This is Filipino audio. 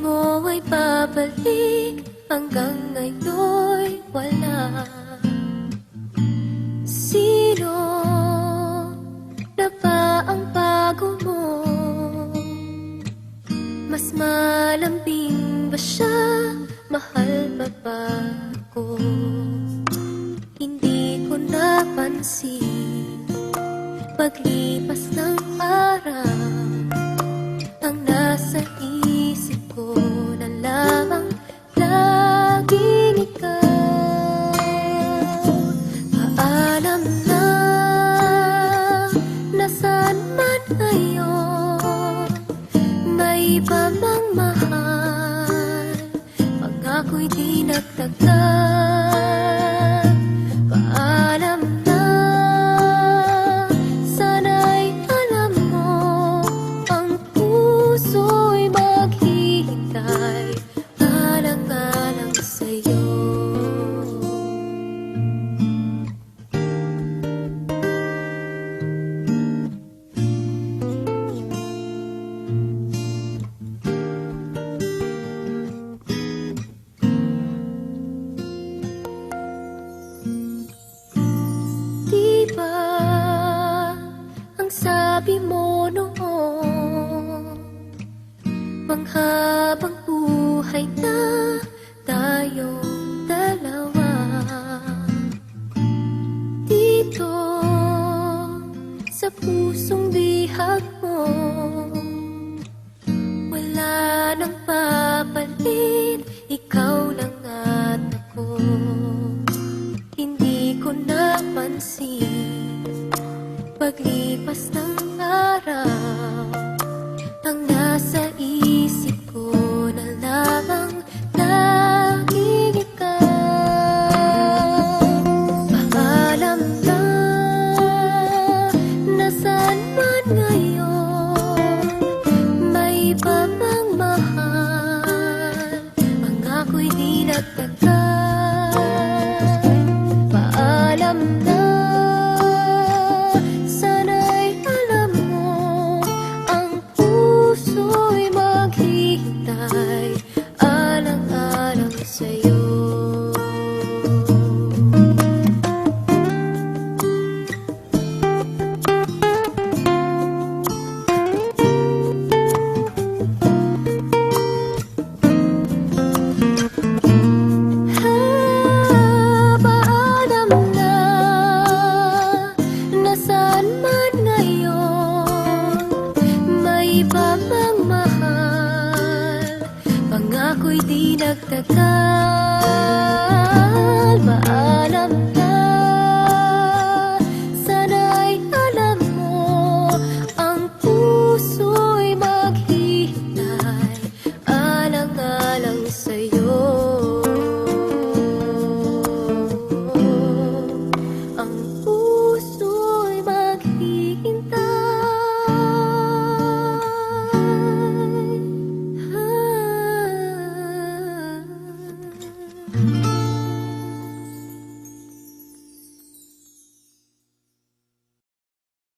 mo ay babalik, hanggang ngayon'y wala. Sino na ba ang bago mo? Mas malambing ba siya? Mahal ba ba ako? Hindi ko napansin, paglipas ng araw, ang nasa isip ko na lamang laging ikaw. Paalam na, nasaan man ngayon, may iba mang mahal, pag-ako'y di nagtagal. Paalam na, sana'y alam mo, ang puso'y maghihintay, alang-alang sa'yo. Sabi mo noon, panghabang buhay na tayong dalawa. Dito sa pusong bihag mo, wala nang papalit, ikaw lang at ako. Hindi ko napansin, paglipas ng araw, ang nasa isip ko na lamang laging ikaw. Paalam na, nasaan man ngayon, may iba mang mahal, pang-ako'y di nagtagal. Paalam na, alang-alang sa'yo. Paalam na, nasaan man ngayon, may iba mang mahal, pang-ako'y di nagtagal.